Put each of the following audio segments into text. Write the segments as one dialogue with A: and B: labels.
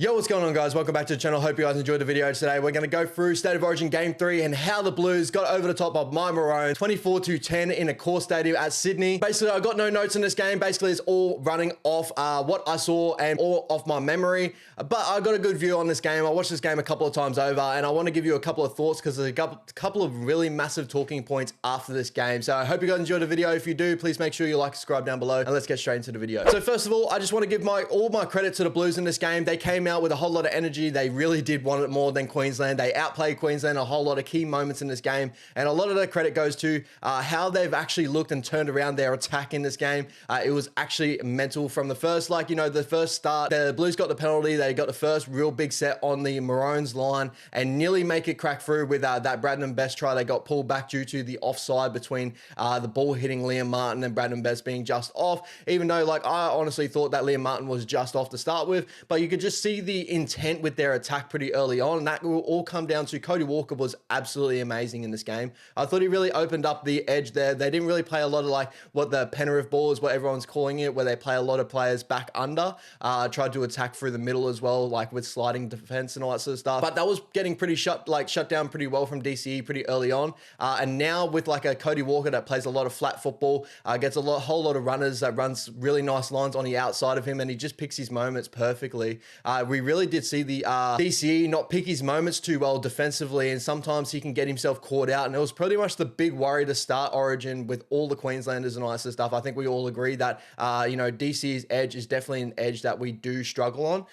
A: Yo, what's going on, guys? Welcome back to the channel. Hope you guys enjoyed the video today. We're going to go through State of Origin Game 3 and how the Blues got over the top of my Maroons 24-10 in a core stadium at Sydney. Basically, I got no notes in this game. Basically, it's all running off what I saw and all off my memory. But I got a good view on this game. I watched this game a couple of times over, and I want to give you a couple of thoughts because there's a couple of really massive talking points after this game. So I hope you guys enjoyed the video. If you do, please make sure you like and subscribe down below, and let's get straight into the video. So first of all, I just want to give all my credit to the Blues in this game. They came out with a whole lot of energy. They really did want it more than Queensland. They outplayed Queensland a whole lot of key moments in this game, and a lot of the credit goes to how they've actually looked and turned around their attack in this game. It was actually mental from the first, the first start. The Blues got the penalty. They got the first real big set on the Maroons line and nearly make it crack through with that Braden Best try. They got pulled back due to the offside between the ball hitting Liam Martin and Braden Best being just off, even though I honestly thought that Liam Martin was just off to start with, but you could just see the intent with their attack pretty early on, and that will all come down to Cody Walker was absolutely amazing in this game. I thought he really opened up the edge there. They didn't really play a lot of what the Penrith ball is, what everyone's calling it, where they play a lot of players back under, tried to attack through the middle as well, with sliding defense and all that sort of stuff, but that was getting pretty shut down pretty well from DCE pretty early on, and now with a Cody Walker that plays a lot of flat football, gets a whole lot of runners, that runs really nice lines on the outside of him, and he just picks his moments perfectly. We really did see the DCE not pick his moments too well defensively, and sometimes he can get himself caught out, and it was pretty much the big worry to start Origin with all the Queenslanders and all that sort of stuff. I think we all agree that DCE's edge is definitely an edge that we do struggle on.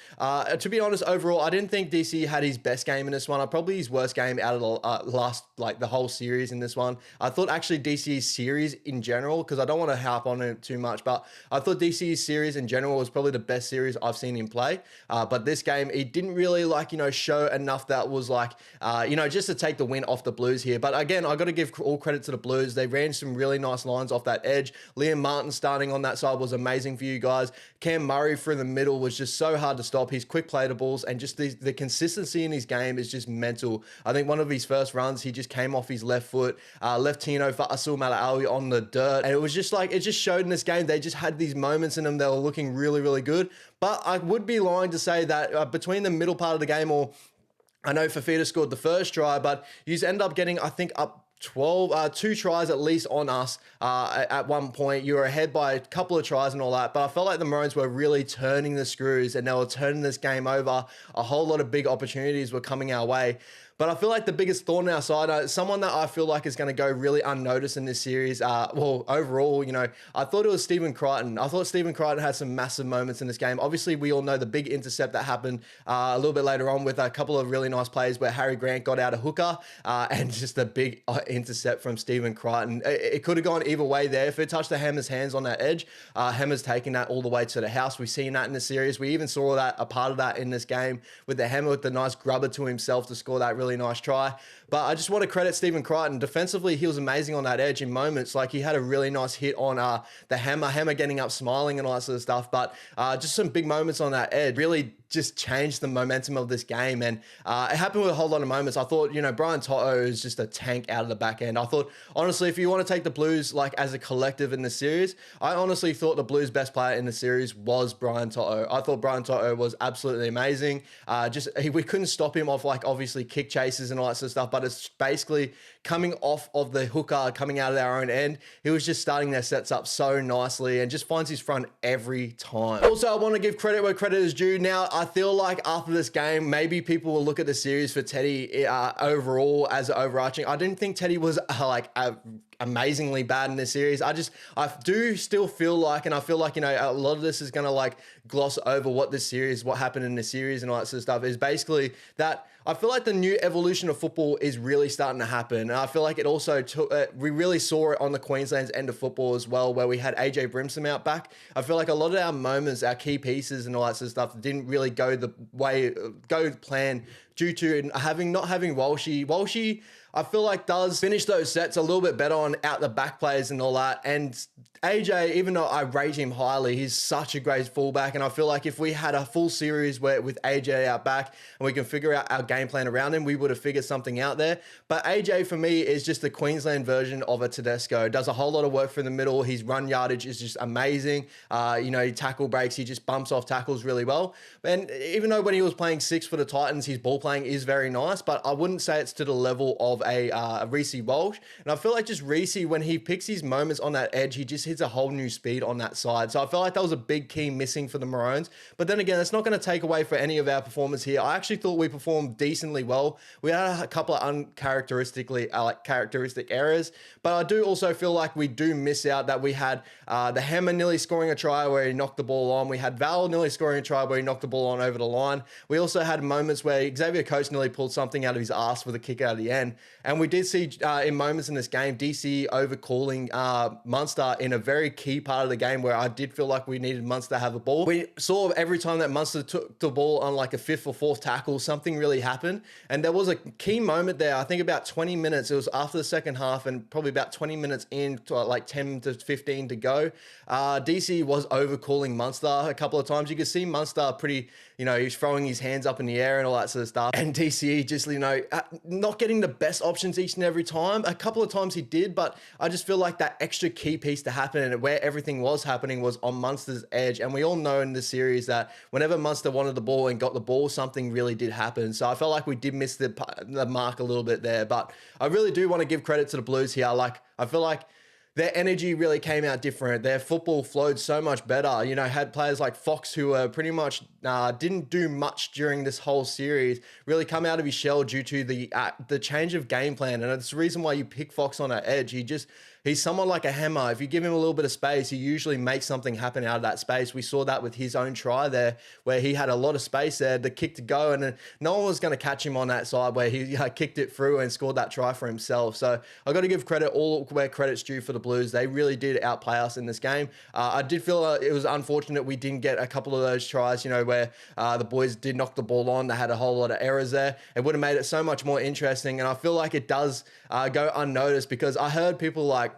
A: To be honest, overall, I didn't think DCE had his best game in this one. Probably his worst game out of the whole series in this one. I thought actually DCE's series in general, because I don't want to harp on it too much, but I thought DCE's series in general was probably the best series I've seen him play. But this game, he didn't really show enough that was just to take the win off the Blues here. But again, I got to give all credit to the Blues. They ran some really nice lines off that edge. Liam Martin starting on that side was amazing for you guys. Cam Murray through the middle was just so hard to stop. He's quick platables, and just the consistency in his game is just mental. I think one of his first runs, he just came off his left foot, left Tino for Asul Mala'awi on the dirt, and it was just it just showed in this game. They just had these moments in them that were looking really, really good. But I would be lying to say that between the middle part of the game, or I know Fafita scored the first try, but you end up getting, I think, up 2 tries at least on us at one point. You were ahead by a couple of tries and all that, but I felt like the Maroons were really turning the screws, and they were turning this game over. A whole lot of big opportunities were coming our way. But I feel like the biggest thorn in our side, someone that I feel like is going to go really unnoticed in this series, overall, I thought it was Stephen Crichton. I thought Stephen Crichton had some massive moments in this game. Obviously, we all know the big intercept that happened a little bit later on with a couple of really nice plays where Harry Grant got out a hooker, and just a big intercept from Stephen Crichton. It could have gone either way there. If it touched the Hammer's hands on that edge, Hammer's taking that all the way to the house. We've seen that in the series. We even saw a part of that in this game with the Hammer with the nice grubber to himself to score that really nice try. But I just want to credit Stephen Crichton. Defensively, he was amazing on that edge in moments. He had a really nice hit on the Hammer getting up smiling and all that sort of stuff. But just some big moments on that edge really just changed the momentum of this game, and it happened with a whole lot of moments. I thought, Brian Toto is just a tank out of the back end. I thought, honestly, if you want to take the Blues as a collective in the series, I honestly thought the Blues' best player in the series was Brian Toto. I thought Brian Toto was absolutely amazing. We couldn't stop him off obviously kick chases and all that sort of stuff, but it's basically coming off of the hooker, coming out of our own end. He was just starting their sets up so nicely and just finds his front every time. Also, I want to give credit where credit is due. Now, I feel like after this game, maybe people will look at the series for Teddy overall as overarching. I didn't think Teddy was amazingly bad in this series. I do still feel and I feel a lot of this is going to gloss over what happened in the series and all that sort of stuff, is basically that I feel like the new evolution of football is really starting to happen. And I feel like it also we really saw it on the Queensland's end of football as well, where we had AJ Brimson out back. I feel like a lot of our moments, our key pieces and all that sort of stuff didn't really go plan due to not having Walshy. Walshy, I feel like does finish those sets a little bit better on out the back plays and all that. And AJ, even though I rate him highly, he's such a great fullback. And I feel like if we had a full series with AJ out back and we can figure out our game plan around him, we would have figured something out there. But AJ for me is just the Queensland version of a Tedesco. Does a whole lot of work for the middle. His run yardage is just amazing. He tackle breaks. He just bumps off tackles really well. And even though when he was playing 6 for the Titans, his ball playing is very nice, but I wouldn't say it's to the level of a Reece Walsh. And I feel like just Reece, when he picks his moments on that edge, he just hits a whole new speed on that side. So I feel like that was a big key missing for the Maroons. But then again, it's not going to take away for any of our performance here. I actually thought we performed decently well. We had a couple of characteristic errors, but I do also feel like we do miss out that we had the Hammer nearly scoring a try where he knocked the ball on. We had Val nearly scoring a try where he knocked the ball on over the line. We also had moments where Xavier Coates nearly pulled something out of his ass with a kick out of the end. And we did see in moments in this game, DC overcalling Munster in a very key part of the game where I did feel like we needed Munster to have the ball. We saw every time that Munster took the ball on like a 5th or 4th tackle, something really happened. And there was a key moment there, I think about 20 minutes. It was after the second half and probably about 20 minutes in to like 10 to 15 to go. DC was overcalling Munster a couple of times. You could see Munster pretty, he's throwing his hands up in the air and all that sort of stuff. And DCE just, not getting the best options each and every time. A couple of times he did, but I just feel like that extra key piece to happen and where everything was happening was on Munster's edge. And we all know in this series that whenever Munster wanted the ball and got the ball, something really did happen. So I felt like we did miss the mark a little bit there. But I really do want to give credit to the Blues here. I feel like their energy really came out different. Their football flowed so much better. Had players like Fox who were pretty much didn't do much during this whole series, really come out of his shell due to the change of game plan. And it's the reason why you pick Fox on that edge. He's somewhat like a hammer. If you give him a little bit of space, he usually makes something happen out of that space. We saw that with his own try there, where he had a lot of space there, the kick to go, and no one was going to catch him on that side where he kicked it through and scored that try for himself. So I got to give credit all where credit's due for the Blues. They really did outplay us in this game. I did feel it was unfortunate we didn't get a couple of those tries, where the boys did knock the ball on. They had a whole lot of errors there. It would have made it so much more interesting, and I feel like it does go unnoticed because I heard people like,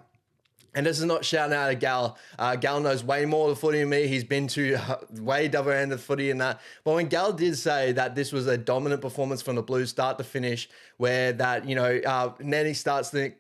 A: and this is not shouting out at Gal. Gal knows way more of the footy than me. He's been to way double end of the footy and that. But when Gal did say that this was a dominant performance from the Blues start to finish, where that, Nenny starts to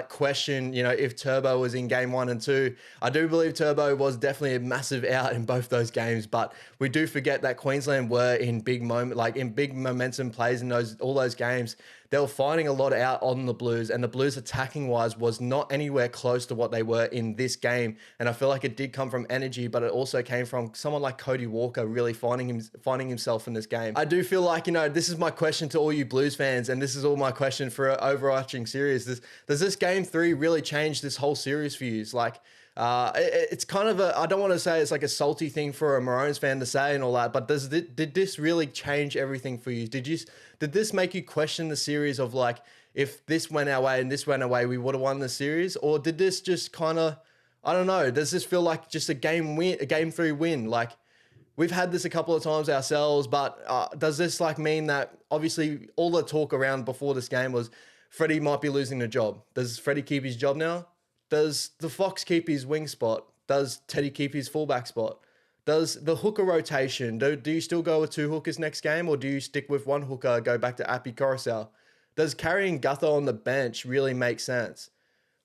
A: question, if Turbo was in game 1 and 2. I do believe Turbo was definitely a massive out in both those games, but we do forget that Queensland were in big momentum plays in all those games. They were finding a lot out on the Blues, and the Blues attacking wise was not anywhere close to what they were in this game. And I feel like it did come from energy, but it also came from someone like Cody Walker really finding himself in this game. I do feel like, this is my question to all you Blues fans, and this is all my question for an overarching series. Does this game 3 really change this whole series for you? It's kind of I don't want to say it's like a salty thing for a Maroons fan to say and all that, but did this really change everything for you? Did this make you question the series of if this went our way and this went away, we would have won the series? Or did this just kind of, I don't know, does this feel like just a game 3 win? We've had this a couple of times ourselves, but does this mean that obviously all the talk around before this game was Freddie might be losing the job? Does Freddie keep his job now? Does the Fox keep his wing spot? Does Teddy keep his fullback spot? Does the hooker rotation, do you still go with 2 hookers next game, or do you stick with 1 hooker, go back to Appy Coruscant? Does carrying Gutho on the bench really make sense?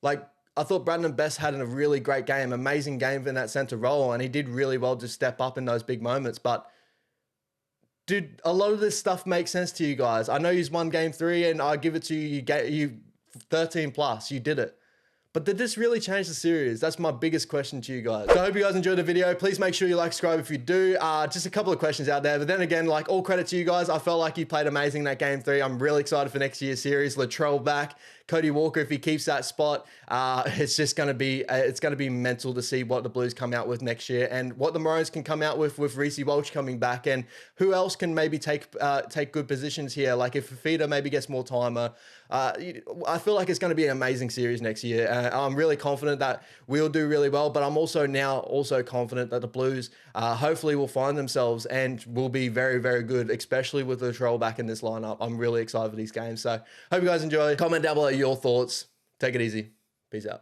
A: I thought Brandon Best had a really great game, amazing game in that centre role, and he did really well to step up in those big moments. But did a lot of this stuff make sense to you guys? I know you won game 3, and I give it to you. You 13 plus, you did it. But did this really change the series? That's my biggest question to you guys. So I hope you guys enjoyed the video. Please make sure you subscribe if you do. Just a couple of questions out there. But then again, all credit to you guys. I felt like you played amazing that game 3. I'm really excited for next year's series. Latrell back. Cody Walker, if he keeps that spot, it's just going to be mental to see what the Blues come out with next year and what the Maroons can come out with Reece Walsh coming back, and who else can maybe take good positions here. If Fafita maybe gets more time, I feel like it's going to be an amazing series next year. I'm really confident that we'll do really well, but I'm also now confident that the Blues hopefully will find themselves and will be very, very good, especially with the Latrell back in this lineup. I'm really excited for these games. So hope you guys enjoy. Comment down below your thoughts. Take it easy. Peace out.